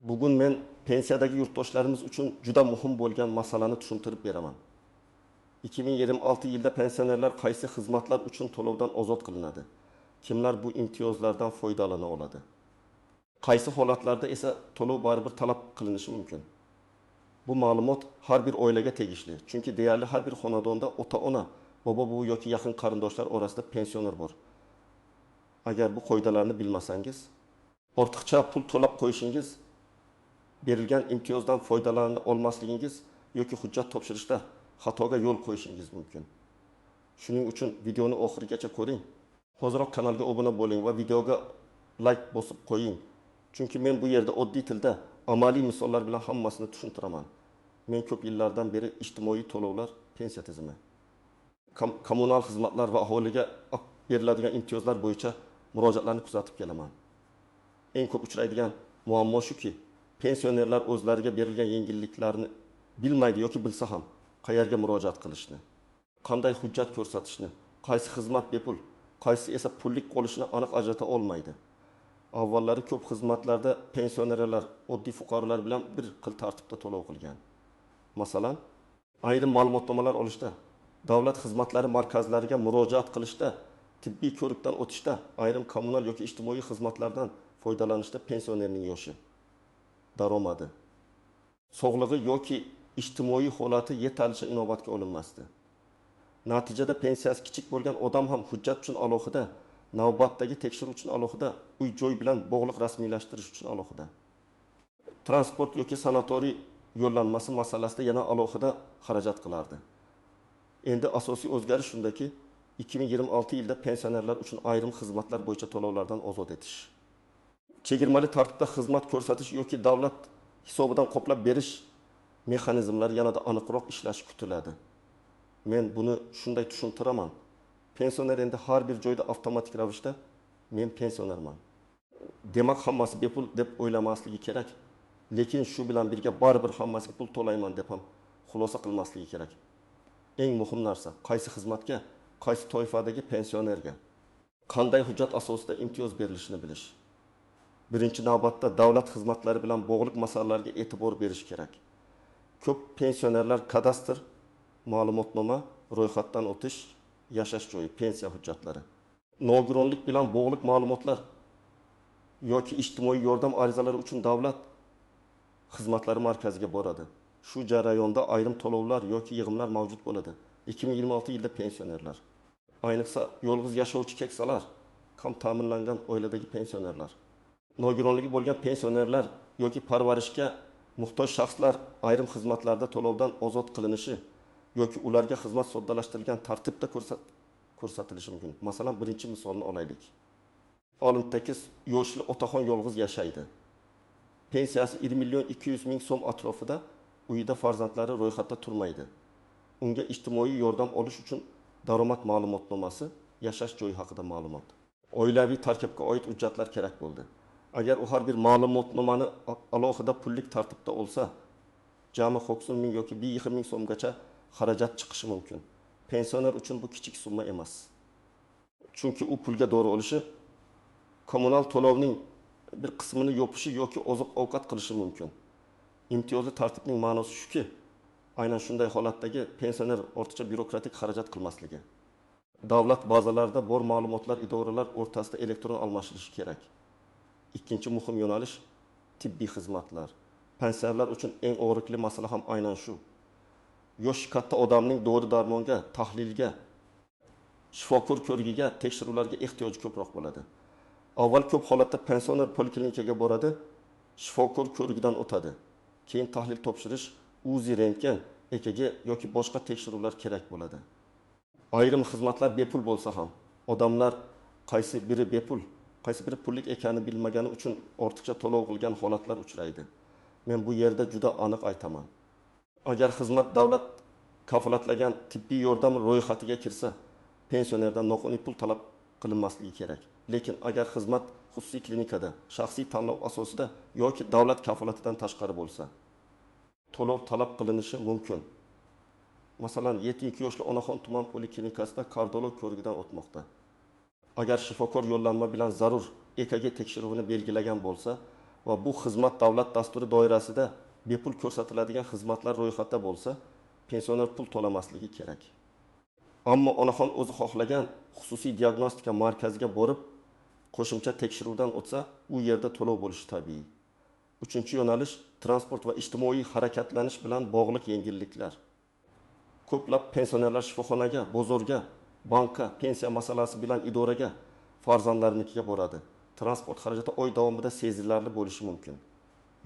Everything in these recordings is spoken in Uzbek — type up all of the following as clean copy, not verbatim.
Bugun men pensiyadagi yurtdoshlarimiz uchun juda muhim bo'lgan masalani tushuntirib beraman. 2026 yilda pensionerlar qaysi xizmatlar uchun to'lovdan ozod qilinadi? Kimlar bu imtiyozlardan foydalana oladi? Qaysi holatlarda esa to'lov baribir talab qilinishi mumkin? Bu ma'lumot har bir oilaga tegishli. Chunki deyarli har bir xonadonda ota-ona, bobo-buvi yoki yaqin qarindoshlar orasida pensioner bor. Agar bu qoidalarni bilmasangiz, ortiqcha pul to'lab qo'yishingiz, berilgan imtiyozdan foydalana olmasligingiz yoki hujjat topshirishda xatoga yo'l qo'yishingiz mumkin. Shuning uchun videoni oxirigacha ko'ring. Hoziroq kanalga obuna bo'ling va videoga like bosib qo'ying. Chunki men bu yerda oddiy tilda amaliy misollar bilan hammasini tushuntiraman. Men ko'p yillardan beri ijtimoiy to'lovlar, pensiya tizimi, kommunal xizmatlar va aholiga beriladigan imtiyozlar bo'yicha murojaatlarni kuzatib kelaman. Eng ko'p uchraydigan muammo shuki, pensionerlar o'zlariga berilgan yengilliklarni bilmaydi yoki bilsa ham qayerga murojaat qilishni, qanday hujjat ko'rsatishni, qaysi xizmat bepul, qaysi esa pullik qolishini aniq ajrata olmaydi. Avvallari ko'p xizmatlarda pensionerlar oddiy fuqarolar bilan bir xil tartibda to'lov qilgan. Masalan, ayrim ma'lumotnomalar olishda, davlat xizmatlari markazlariga murojaat qilishda, tibbiy ko'rikdan o'tishda, ayrim kommunal yoki ijtimoiy xizmatlardan foydalanishda pensionerning yoshi, daromadi, sog'lig'i yoki ijtimoiy holati yetarlicha inobatga olinmasdi. Natijada pensiyasi kichik bo'lgan odam ham hujjat uchun alohida, navbatdagi tekshiruv uchun alohida, uy-joy bilan bog'liq rasmiylashtirish uchun alohida, transport yoki sanatoriy yo'llanmasi masalasida yana alohida xarajat qilardi. Endi asosiy o'zgarish shundaki, 2026 yilda pensionerlar uchun ayrim xizmatlar bo'yicha to'lovlardan ozod etish, chegirmali tartibda xizmat ko'rsatish yoki davlat hisobidan qoplab berish mexanizmlari yanada aniqroq ishlashi kutiladi. Men buni shunday tushuntiraman. Pensioner endi har bir joyda avtomatik ravishda men pensionerman, demak hammasi bepul deb o'ylamasligi kerak. Lekin shu bilan birga baribir hammasiga pul to'layman deb ham xulosa qilmasligi kerak. Eng muhim narsa qaysi xizmatga, qaysi toifadagi pensionerga qanday hujjat asosida imtiyoz berilishini bilish. Birinchi navbatda davlat xizmatlari bilan bog'liq masalalarga e'tibor berish kerak. Ko'p pensionerlar kadastr, ma'lumotnoma, ro'yxatdan o'tish, yashash joyi, pensiya hujjatlari, nogironlik bilan bog'liq ma'lumotlar yoki ijtimoiy yordam arizalari uchun davlat xizmatlari markaziga boradi. Shu jarayonda ayrim to'lovlar yoki yig'imlar mavjud bo'ladi. 2026 yilda pensionerlar, ayniqsa yolg'iz yashovchi keksalar, kam ta'minlangan oiladagi pensionerlar, nogironligi bo'lgan pensionerlar yoki parvarishga muhtoj shaxslar ayrim xizmatlarda to'lovdan ozod qilinishi yoki ularga xizmat soddalashtirilgan tartibda ko'rsatilishi mumkin. Masalan, birinchi misolni olaylik. Olimtakis yoshli otaxon yolg'iz yashaydi. Pensiyasi 1 million 200 ming so'm atrofida, uyida farzandlari ro'yxatda turmaydi. Unga ijtimoiy yordam olish uchun daromad ma'lumotnomasi, yashash joyi haqida ma'lumot, oilaviy tarkibga oid hujjatlar kerak bo'ldi. Agar u har bir ma'lumotnomani alohida pullik tartibda olsa, jami 90 ming yoki 1 ming so'mgacha xarajat chiqishi mumkin. Pensioner uchun bu kichik summa emas. Chunki u pulga dori olishi, kommunal to'lovning bir qismini yopishi yoki oziq-ovqat qilishi mumkin. Imtiyozli tartibning ma'nosi shuki, aynan shunday holatdagi pensioner ortiqcha byurokratik xarajat qilmasligi. Davlat bazalarida bor ma'lumotlar idoralar o'rtasida elektron almashilishi kerak. Ikkinchi muhim yo'nalish tibbiy xizmatlar. Pensionerlar uchun eng og'riqli masala ham aynan shu. Yosh katta odamning dori-darmonga, tahlilga, shifokor ko'rigiga, tekshiruvlarga ehtiyoji ko'proq bo'ladi. Avval ko'p holatda pensioner poliklinikaga boradi, shifokor ko'rigidan o'tadi. Keyin tahlil topshirish, UZI rentgen, EKG yoki boshqa tekshiruvlar kerak bo'ladi. Ayrim xizmatlar bepul bo'lsa ham, odamlar qaysi biri bepul, qaysi biri pullik ekanini bilmagani uchun ortiqcha to'lov qilgan holatlar uchraydi. Men bu yerda juda aniq aytaman. Agar xizmat davlat kafolatlagan tibbiy yordam ro'yxatiga kirsa, pensionerdan noqonuniy pul talab qilinmasligi kerak. Lekin agar xizmat xususiy klinikada, shaxsiy tanlov asosida yoki davlat kafolatidan tashqari bo'lsa, to'lov talab qilinishi mumkin. Masalan, 72 yoshli onaxon tuman poliklinikasida kardiolog ko'rigidan o'tmoqda. Agar shifokor yo'llanma bilan zarur EKG tekshiruvini belgilagan bo'lsa, va bu xizmat davlat dasturi doirasida bepul ko'rsatiladigan xizmatlar ro'yxatda bo'lsa, pensioner pul to'lamasligi kerak. Ammo onaxon o'zi xohlagan xususiy diagnostika markaziga borib, qo'shimcha tekshiruvdan o'tsa, u yerda to'lov bo'lishi tabiiy. Uchinchi yo'nalish transport va ijtimoiy harakatlanish bilan bog'liq yengilliklar. Ko'plab pensionerlar shifoxonaga, bozorga, bankka, pensiya masalasi bilan idoraga, farzandlarinikiga boradi. Transport xarajati oy davomida sezilarli bo'lishi mumkin.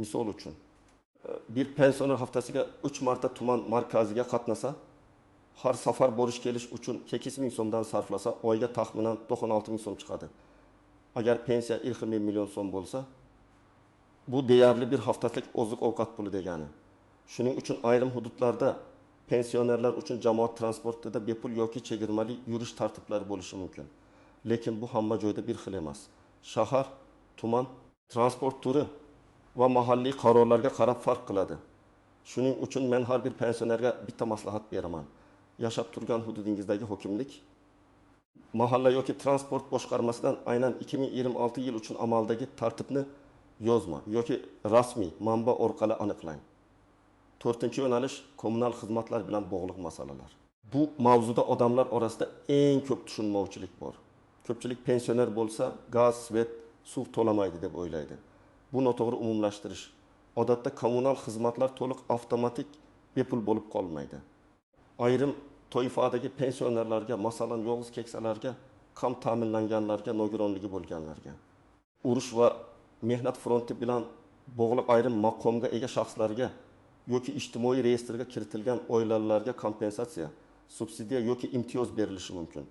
Misol uchun, bir pensioner haftasiga 3 marta tuman markaziga qatnasa, har safar borish kelish uchun 8 ming so'mdan sarflasa, oyga taxminan 96 ming so'm chiqadi. Agar pensiya 20 million so'm bo'lsa, bu deyarli bir haftalik oziq-ovqat puli degani. Shuning uchun ayrim hududlarda pensionerlar uchun jamoat transportida bepul yoki chegirmali yurish tartiblari bo'lishi mumkin. Lekin bu hamma joyda bir xil emas. Shahar, tuman, transport turi va mahalliy qarorlarga qarab farq qiladi. Shuning uchun men har bir pensionerga bitta maslahat beraman. Yashab turgan hududingizdagi hokimlik mahalla yoki transport boshqarmasidan aynan 2026 yil uchun amaldagi tartibni yozma yoki rasmiy manba orqali aniqlang. 4-chi yo'nalish kommunal xizmatlar bilan bog'liq masalalar. Bu mavzuda odamlar orasida eng ko'p tushunmovchilik bor. Ko'pchilik pensioner bo'lsa, gaz, svet, suv to'lamaydi deb o'ylaydi. Bu noto'g'ri umumlashtirish. Odatda kommunal xizmatlar to'liq avtomatik bepul bo'lib qolmaydi. Ayrim toifadagi pensionerlarga, masalan, yolg'iz keksalarga, kam ta'minlanganlarga, nogironligi bo'lganlarga, urush va mehnat fronti bilan bog'liq ayrim maqomga ega shaxslarga yoki ijtimoiy reyestrga kiritilgan oilalarga kompensatsiya, subsidiya yoki imtiyoz berilishi mumkin.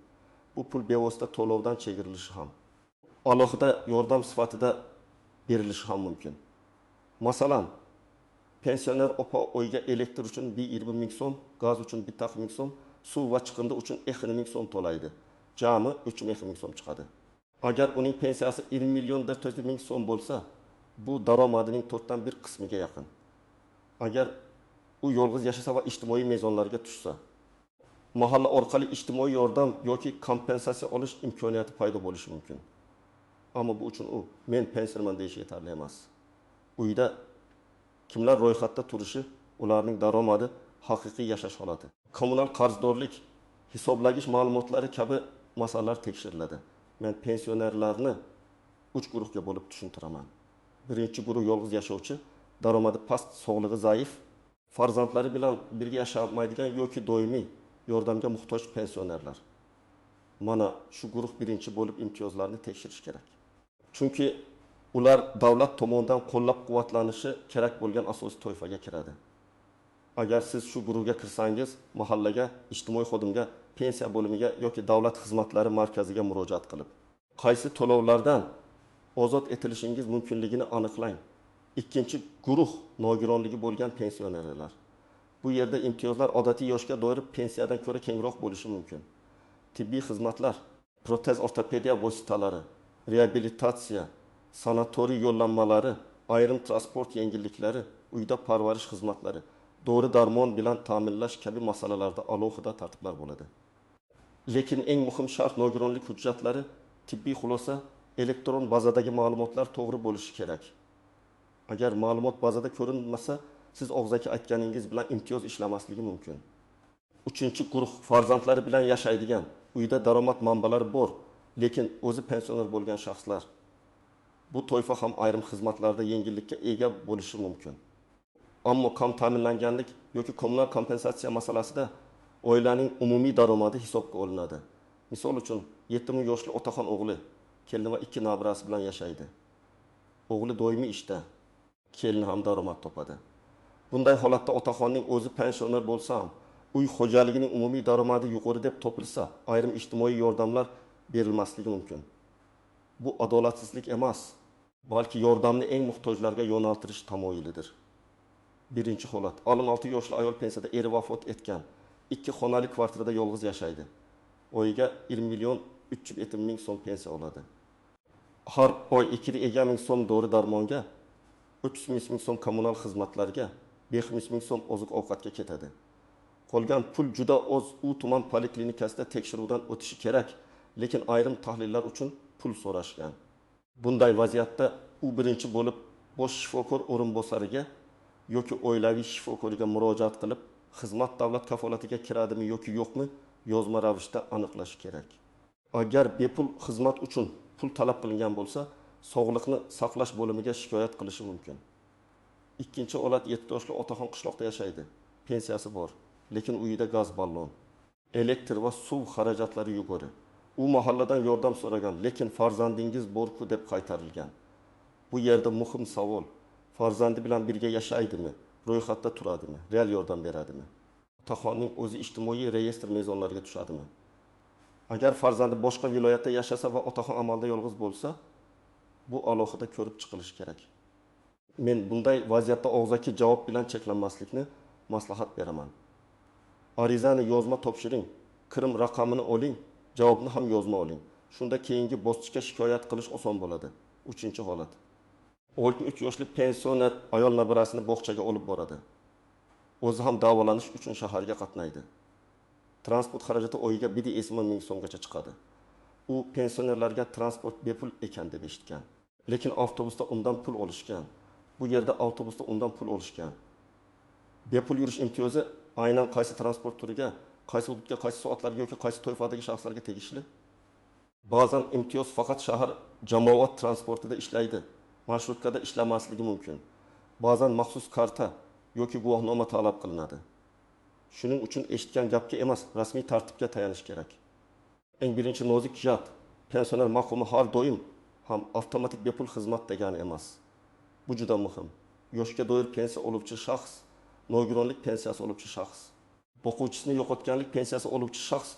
Bu pul bevosita to'lovdan chegirilishi ham, alohida yordam sifatida berilishi ham mumkin. Masalan, pensioner opa oyga elektr uchun 20 ming so'm, gaz uchun 1 ming so'm, suv va chiqindi uchun 2 ming so'm to'laydi. Jami 3 ming so'm chiqadi. Agar uning pensiyasi 20 million 400 ming so'm bo'lsa, bu daromadining 4dan 1 qismiga yaqin. Agar u yolg'iz yashasa va ijtimoiy mezonlarga tushsa, mahalla orqali ijtimoiy yordam yoki kompensatsiya olish imkoniyati paydo bo'lishi mumkin. Ammo bu uchun u men pensionerman deyish yetarli emas. Uyda kimlar ro'yxatda turishi, ularning daromadi, haqiqiy yashash holati, kommunal qarzdorlik, hisoblagich ma'lumotlari kabi masalalar tekshiriladi. Men pensionerlarni 3 guruhga bo'lib tushuntiraman. Birinchi guruh yolg'iz yashovchi, daromadi past, sog'lig'i zaif, farzandlari bilan birga yashamaydigan yoki doimiy yordamga muhtoj pensionerlar. Mana shu guruh birinchi bo'lib imtiyozlarni tekshirish kerak. Chunki ular davlat tomonidan qo'llab-quvvatlanishi kerak bo'lgan asosiy toifaga kiradi. Agar siz shu guruhga kirsangiz, mahallaga, ijtimoiy xodimga, pensiya bo'limiga yoki davlat xizmatlari markaziga murojaat qilib, qaysi to'lovlardan ozod etilishingiz mumkinligini aniqlang. Ikkinchi guruh nogironligi bo'lgan pensionerlar. Bu yerda imtiyozlar odatiy yoshga doir pensiyadan ko'ra kengroq bo'lishi mumkin. Tibbiy xizmatlar, protez ortopediya vositalari, reabilitatsiya, sanatoriy yo'llanmalari, ayrim transport yengilliklari, uyda parvarish xizmatlari, dori darmon bilan ta'minlash kabi masalalarda alohida tartiblar bo'ladi. Lekin eng muhim shart nogironlik hujjatlari, tibbiy xulosa, elektron bazadagi ma'lumotlar to'g'ri bo'lishi kerak. Agar ma'lumot bazada ko'rinmasa, siz og'zaki aytganingiz bilan imtiyoz ishlamasligi mumkin. Uchinchi guruh farzandlari bilan yashaydigan, uyda daromad manbalari bor, lekin o'zi pensioner bo'lgan shaxslar. Bu toifa ham ayrim xizmatlarda yengillikka ega bo'lishi mumkin. Ammo kam ta'minlanganlik yoki kommunal kompensatsiya masalasida oilaning umumiy daromadi hisobga olinadi. Misol uchun, 70 yoshli otaxon o'g'li, kelin va 2 nabirasi bilan yashaydi. O'g'li doimiy ishda, kelin ham daromad topadi. Bunday holatda otaxonning o'zi pensioner bo'lsa ham, uy xo'jaligining umumiy daromadi yuqori deb topilsa, ayrim ijtimoiy yordamlar berilmasligi mumkin. Bu adolatsizlik emas, balki yordamni eng muhtojlarga yo'naltirish tamoyilidir. Birinchi holat, 16 yoshli ayol pensiyada eri vafot etgan, 2 xonali kvartirada yolg'iz yashaydi. Oyiga 20 million 370 ming so'm pensiya oladi. Har oy 2 ming so'm dori darmonga, 300 ming so'm kommunal xizmatlarga, 500 ming so'm oziq-ovqatga ketadi. Qolgan pul juda oz u tuman poliklinikasida tekshiruvdan o'tishi kerak, lekin ayrim tahlillar uchun pul so'rashgan. Bunday vaziyatda u birinchi bo'lib bosh shifokor o'rinbosariga yoki oilaviy shifokoriga murojaat qilib, xizmat davlat kafolatiga kiradimi yoki yo'qmi, yozma ravishda aniqlash kerak. Agar bepul xizmat uchun pul talab qilingan bo'lsa, sog'liqni saqlash bo'limiga shikoyat qilishi mumkin. Ikkinchi holat 7 yoshli otaxon qishloqda yashaydi. Pensiyasi bor, lekin uyida gaz ballon, elektr va suv xarajatlari yuqori. U mahalladan yordam so'ragan, lekin farzandingiz bor-ku deb qaytarilgan. Bu yerda muhim savol: farzandi bilan birga yashaydimi, ro'yxatda turadimi, real yordam beradimi? Otaxonning o'zi ijtimoiy reyestr mezonlariga tushadimi? Agar farzandi boshqa viloyatda yashasa va otaxon amalda yolg'iz bo'lsa, bu alohida ko'rib chiqilishi kerak. Men bunday vaziyatda og'zaki javob bilan cheklanmaslikni maslahat beraman. Arizani yozma topshiring, kirim raqamini oling, javobni ham yozma oling. Shunda keyingi bosqichga shikoyat qilish oson bo'ladi. 3-holat. 13 yoshli pensioner ayol nabirasini bog'chaga olib boradi. O'zi ham davolanish uchun shaharga qatnaydi. Transport xarajati oyiga 1,10 ming so'mgacha chiqadi. U pensionerlarga transport bepul ekan deb eshitgan. Lekin avtobusda undan pul olishgan. Bu yerda avtobusda undan pul olishgan. Bepul yurish imtiyozi aynan qaysi transport turiga, qaysi hududga, qaysi soatlarga yoki qaysi toifadagi shaxslarga tegishli? Ba'zan imtiyoz faqat shahar jamoat transportida ishlaydi, marshrutkada ishlamasligi mumkin. Ba'zan maxsus karta yoki guvohnoma talab qilinadi. Shuning uchun eshitgan gapga emas, rasmiy tartibga tayanish kerak. Eng birinchi nozik jihat, pensioner maqomi har doim ham avtomatik bepul xizmat degani emas. Bu juda muhim. Yoshga doir pensiya oluvchi shaxs, nogironlik pensiyasi oluvchi shaxs, o'quvchisini yo'qotganlik pensiyasi oluvchi shaxs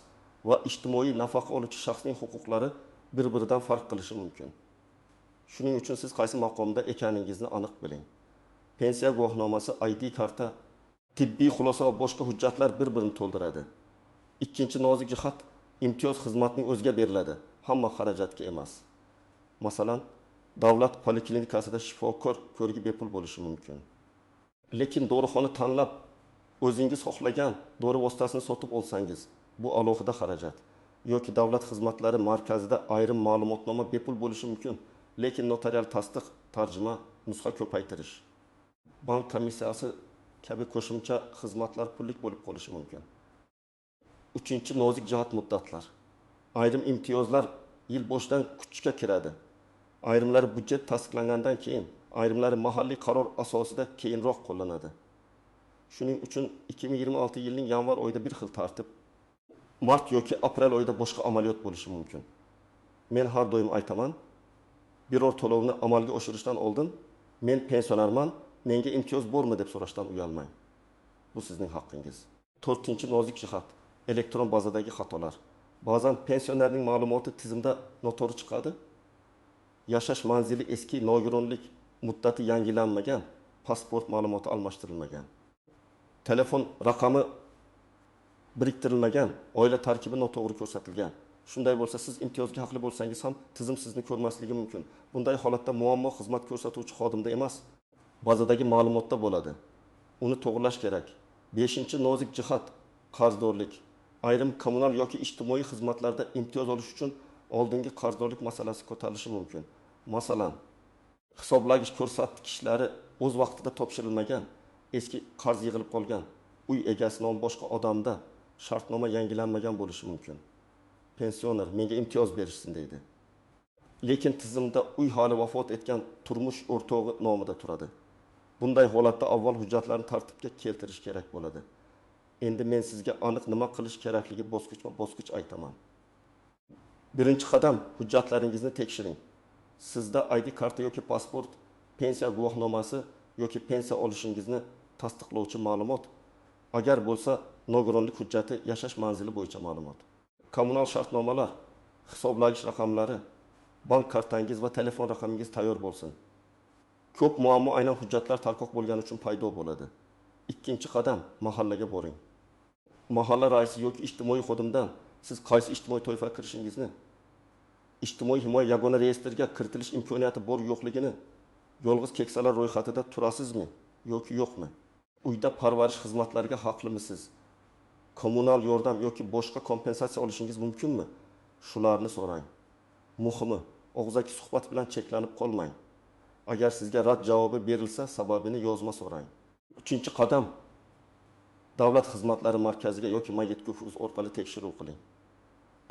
va ijtimoiy nafaqa oluvchi shaxsning huquqlari bir-biridan farq qilishi mumkin. Shuning uchun siz qaysi maqomda ekaningizni aniq biling. Pensiya guvohnomasi, ID karta, tibbiy xulosa va boshqa hujjatlar bir-birini to'ldiradi. Ikkinchi nozik jihat, imtiyoz xizmatning o'ziga beriladi, hamma xarajatga emas. Masalan, davlat poliklinikasida shifokor ko'rigi bepul bo'lishi mumkin. Lekin dorixona tanlab, o'zingiz xohlagan dori vositasini sotib olsangiz, bu alohida xarajat. Yoki davlat xizmatlari markazida ayrim ma'lumotnoma bepul bo'lishi mumkin, lekin notarial tasdiq, tarjima, nusxa ko'paytirish, bank komissiyasi kabi qo'shimcha xizmatlar pullik bo'lib qolishi mumkin. 3-nozik jihat muddatlar. Ayrim imtiyozlar yil boshidan kuchga kiradi. Ayrimlari budjet tasdiqlangandan keyin, ayrimlari mahalliy qaror asosida keyinroq qo'llanadi. Shuning uchun 2026 yilning yanvar oyida bir xil tartib, mart yoki aprel oyida boshqa amaliyot bo'lishi mumkin. Men har doim aytaman, biror to'lovni amalga oshirishdan oldin men pensionerman, menga imtiyoz bormi deb so'rashdan uyalmang. Bu sizning haqqingiz. 4-nozik jihat, elektron bazadagi xatolar. Ba'zan pensionerning ma'lumoti tizimda noto'g'ri chiqadi. Yashash manzili eski, nogironlik muddati yangilanmagan, pasport ma'lumoti almashtirilmagan, telefon raqami biriktirilmagan, oila tarkibi noto'g'ri ko'rsatilgan. Shunday bo'lsa, siz imtiyozga haqli bo'lsangiz ham tizim sizni ko'rmasligi mumkin. Bunday holatda muammo xizmat ko'rsatuvchi xodimda emas, bazadagi ma'lumotda bo'ladi. Uni to'g'rilash kerak. 5-nozik jihat, qarzdorlik. Ayrim kommunal yoki ijtimoiy xizmatlarda imtiyoz olish uchun oldingi qarzdorlik masalasi ko'tarilishi mumkin. Masalan, hisoblagich ko'rsatkichlari o'z vaqtida topshirilmagan, eski qarz yig'ilib qolgan, uy egasi nom boshqa odamda shartnoma yangilanmagan bo'lishi mumkin. Pensioner menga imtiyoz berishsin deydi. Lekin tizimda uy hali vafot etgan turmush o'rtog'i nomida turadi. Bunday holatda avval hujjatlarni tartibga keltirish kerak bo'ladi. Endi men sizga aniq nima qilish kerakligi bosqichma-bosqich aytaman. Birinchi qadam, hujjatlaringizni tekshiring. Sizda ID karta yoki pasport, pensiya guvohnomasi yoki pensiya olishingizni tasdiqlovchi ma'lumot, agar bo'lsa, nogironlik hujjati, yashash manzili bo'yicha ma'lumot, kommunal shartnomalar, hisoblagich raqamlari, bank kartangiz va telefon raqamingiz tayyor bo'lsin. Ko'p muammo aynan hujjatlar tarqoq bo'lgani uchun paydo bo'ladi. Ikkinchi qadam, mahallaga boring. Mahalla raisi yoki ijtimoiy xodimdan siz qaysi ijtimoiy toifaga kirishingizni, ijtimoiy himoya yagona reyestriga kiritilish imkoniyati bor yo'qligini, yolg'iz keksalar ro'yxatida turasizmi yoki yo'qmi? Uyda parvarish xizmatlariga haqlimisiz? Kommunal yordam yoki boshqa kompensatsiya olishingiz mumkinmi? Shularni so'rang. Muhimi, og'zaki suhbat bilan cheklanib qolmang. Agar sizga rad javobi berilsa, sababini yozma so'rang. 3-qadam davlat xizmatlari markaziga yoki Maget.uz orqali tekshiruv qiling.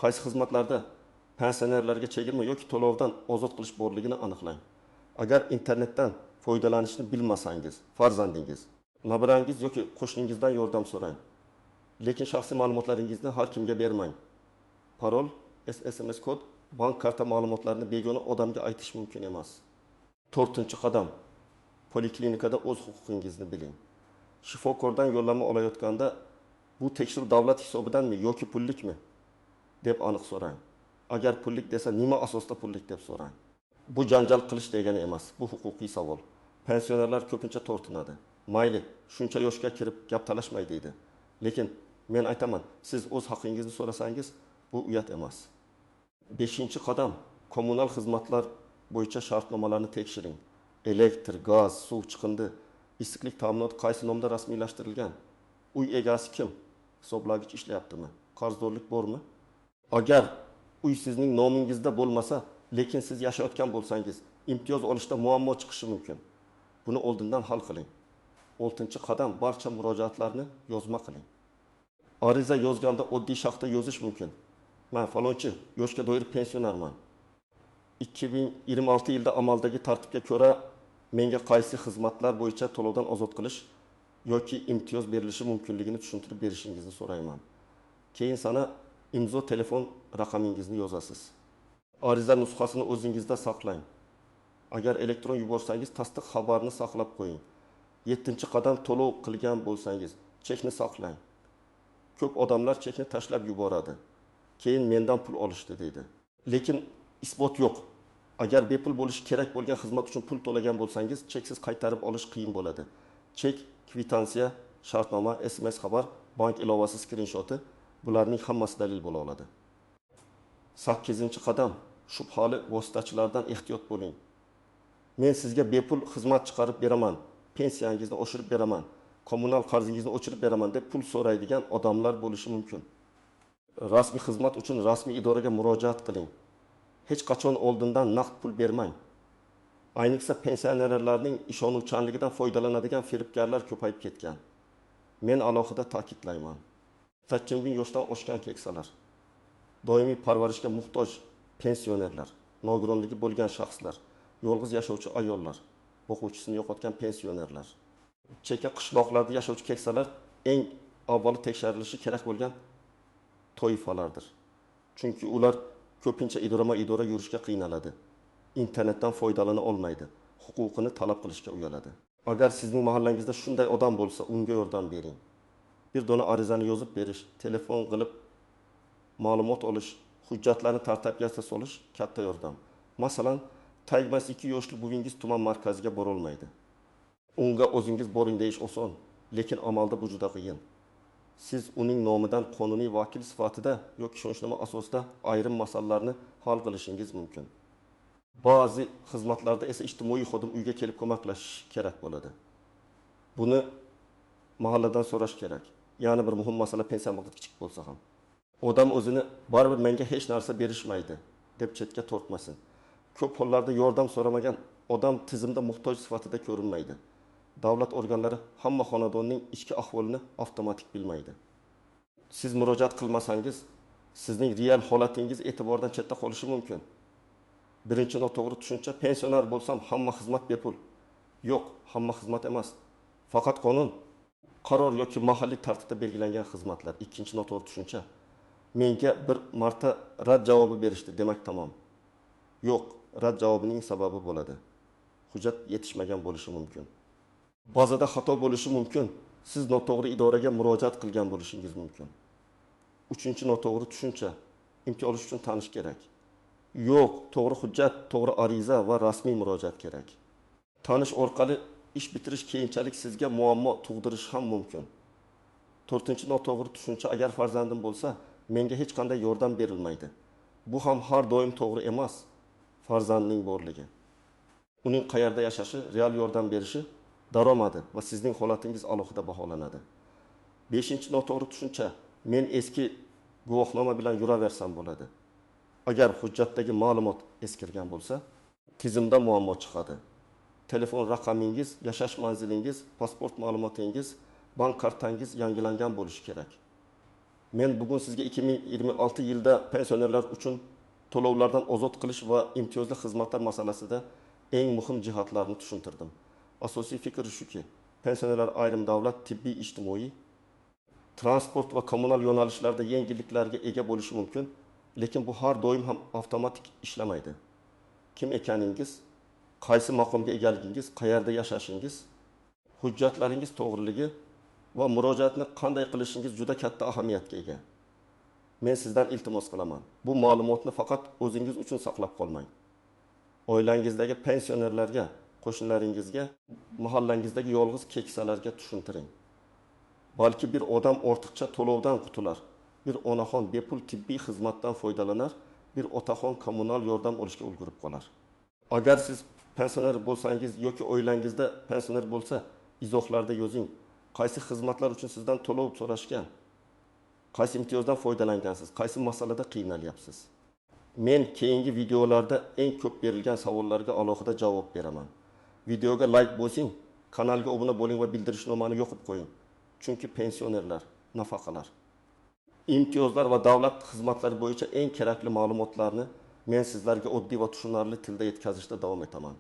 Qaysi xizmatlarda pensionerlarga chegirma yoki to'lovdan ozod qilish borligini aniqlang. Agar internetdan foydalanishni bilmasangiz, farzandingiz, nabirangiz yoki qo'shningizdan yordam so'rang. Lekin shaxsiy ma'lumotlaringizni har kimga bermang. Parol, SMS kod, bank karta ma'lumotlarini begona odamga aytish mumkin emas. 4-qadam poliklinikada o'z huquqingizni biling. Shifokordan yo'llanma olayotganda bu tekshiruv davlat hisobidanmi yoki pullikmi deb aniq so'rang. Agar pullik desa, nima asosda pullik deb so'rang. Bu janjal qilish degani emas, bu huquqiy savol. Pensionerlar ko'pincha tortinadi. Mayli, shuncha yoshga kirib gap talashmay deydi. Lekin men aytaman, siz o'z haqingizni so'rasangiz, bu uyat emas. 5-qadam kommunal xizmatlar bo'yicha shartnomalarni tekshiring. Elektr, gaz, suv chiqindi, issiqlik ta'minoti qaysi nomda rasmiylashtirilgan? Uy egasi kim? Hisoblagich ishlayaptimi? Qarzdorlik bormi? Agar uy sizning nomingizda bo'lmasa, lekin siz yashayotgan bo'lsangiz, imtiyoz olishda muammo chiqishi mumkin. Buni oldindan hal qiling. 6-qadam barcha murojaatlarni yozma qiling. Ariza yozganda oddiy shaxsda yozish mumkin. Men falonchi, yoshga doir pensionerman. 2026 yilda amaldagi tartibga ko'ra menga qaysi xizmatlar bo'yicha to'lovdan ozod qilish yoki imtiyoz berilishi mumkinligini tushuntirib berishingizni so'rayman. Keyin sana imzo telefon raqamingizni yozasiz. Ariza nusxasini o'zingizda saqlang. Agar elektron yuborsangiz, tasdiq xabarini saqlab qo'ying. 7-qadam to'lov qilgan bo'lsangiz, chekni saqlang. Ko'p odamlar chekni tashlab yuboradi. Keyin mendan pul olishdi deydi. Lekin isbot yo'q. Agar bepul bo'lishi kerak bo'lgan xizmat uchun pul to'lagan bo'lsangiz, cheksiz qaytarib olish qiyin bo'ladi. Chek, kvitansiya, shartnoma, SMS xabar, bank ilovasi skrinshoti, bularning hammasi dalil bo'la oladi. 8-qadam shubhali vositachilardan ehtiyot bo'ling. Men sizga bepul xizmat chiqarib beraman, pensiyangizni oshirib beraman, kommunal qarzingizni o'chirib beraman deb pul so'raydigan odamlar bo'lishi mumkin. Rasmiy xizmat uchun rasmiy idoraga murojaat qiling. Hech qachon oldindan naqd pul bermang. Ayniqsa pensionerlarning ishonuvchanligidan foydalanadigan firibgarlar ko'payib ketgan. Men alohida ta'kidlayman. 80 yoshdan oshgan keksalar, doimiy parvarishga muhtoj pensionerlar, nogironligi bo'lgan shaxslar, yolg'iz yashovchi ayollar, o'quvchisini yo'qotgan pensionerlar, chekka qishloqlarda yashovchi keksalar eng avvalo tekshirilishi kerak bo'lgan toifalardir. Chunki ular ko'pincha idora yurishga qiynaladi. Internetdan foydalana olmaydi. Huquqini talab qilishga uyaladi. Agar sizning mahallangizda shunday odam bo'lsa, unga yordam bering. Bir dona arizani yozib berish, telefon qilib ma'lumot olish, hujjatlarni tartibga solish katta yordam. Masalan, Taygmas 2 yoshli buvingiz tuman markaziga bora olmaydi. Unga o'zingiz boring deyish oson, lekin amalda bu juda qiyin. Siz uning nomidan qonuniy vakil sifatida yoki ishonchnoma asosida ayrim masalalarni hal qilishingiz mumkin. Ba'zi xizmatlarda esa ijtimoiy xodim uyga kelib ko'maklashish kerak bo'ladi. Buni mahalladan so'rash kerak. Ya'ni bir muhim masala pensiya miqdori kichik bo'lsa ham. Odam o'zini baribir menga hech narsa berishmaydi deb chetga tortmasin. Ko'p hollarda yordam so'ramagan odam tizimda muhtoj sifatida ko'rinmaydi. Davlat organlari hamma xonadonning ichki ahvolini avtomatik bilmaydi. Siz murojaat qilmasangiz, sizning real holatingiz e'tibordan chetda qolishi mumkin. Birinchi noto'g'ri tushuncha, pensioner bo'lsam hamma xizmat bepul. Yo'q, hamma xizmat emas. Faqat qonun, qaror yoki mahalliy tartibda belgilangan xizmatlar. Ikkinchi noto'g'ri tushuncha, menga bir marta rad javobi berishdi, demak tamom. Yo'q, rad javobining sababi bo'ladi. Hujjat yetishmagan bo'lishi mumkin. Bazada xato bo'lishi mumkin. Siz noto'g'ri idoraga murojaat qilgan bo'lishingiz mumkin. 3-noto'g'ri tushuncha, imtiyoz olish uchun tanish kerak. Yo'q, to'g'ri hujjat, to'g'ri ariza va rasmiy murojaat kerak. Tanish orqali ish bitirish keyinchalik sizga muammo tug'dirishi ham mumkin. 4-noto'g'ri tushuncha, agar farzandim bo'lsa, menga hech qanday yordam berilmaydi. Bu ham har doim to'g'ri emas. Farzandning borligi, uning qayerda yashashi, real yordam berishi, daromadi va sizning holatingiz alohida baholanadi. 5-noto'g'ri tushuncha, men eski guvohnoma bilan yuraversam bo'ladi. Agar hujjatdagi ma'lumot eskirgan bo'lsa, tizimda muammo chiqadi. telefon raqamingiz, yashash manzilingiz, pasport ma'lumotingiz, bank kartangiz yangilangan bo'lishi kerak. Men bugun sizga 2026 yilda pensionerlar uchun to'lovlardan ozod qilish va imtiyozli xizmatlar masalasida eng muhim jihatlarni tushuntirdim. Asosiy fikr shuki, pensionerlar ayrim davlat, tibbiy, ijtimoiy, transport va kommunal yo'nalishlarda yengilliklarga ega bo'lishi mumkin, lekin bu har doim ham avtomatik ishlamaydi. Kim ekaningiz, qaysi maqomga egaligingiz, qayerda yashashingiz, hujjatlaringiz to'g'riligi va murojaatni qanday qilishingiz juda katta ahamiyatga ega. Men sizdan iltimos qilaman. Bu ma'lumotni faqat o'zingiz uchun saqlab qolmang. Oilangizdagi pensionerlarga, qo'shnilaringizga, mahallangizdagi yolg'iz keksalarga tushuntiring. Balki bir odam ortiqcha to'lovdan qutular, bir onaxon bepul tibbiy xizmatdan foydalanar, bir otaxon kommunal yordam olishga ulgurib qolar. Agar siz pensioner bo'lsangiz yoki oilangizda pensioner bo'lsa, izohlarda yozing. Qaysi xizmatlar uchun sizdan to'lov so'rashgan? Qaysi imtiyozdan foydalangansiz? Qaysi masalada qiynalyapsiz? Men keyingi videolarda eng ko'p berilgan savollarga alohida javob beraman. Videoga like bosing, kanalga obuna bo'ling va bildirishnomani yoqib qo'ying. Chunki pensionerlar, nafaqalar, imtiyozlar va davlat xizmatlari bo'yicha eng kerakli ma'lumotlarni men sizlarga oddiy va tushunarli tilda yetkazishda davom etaman.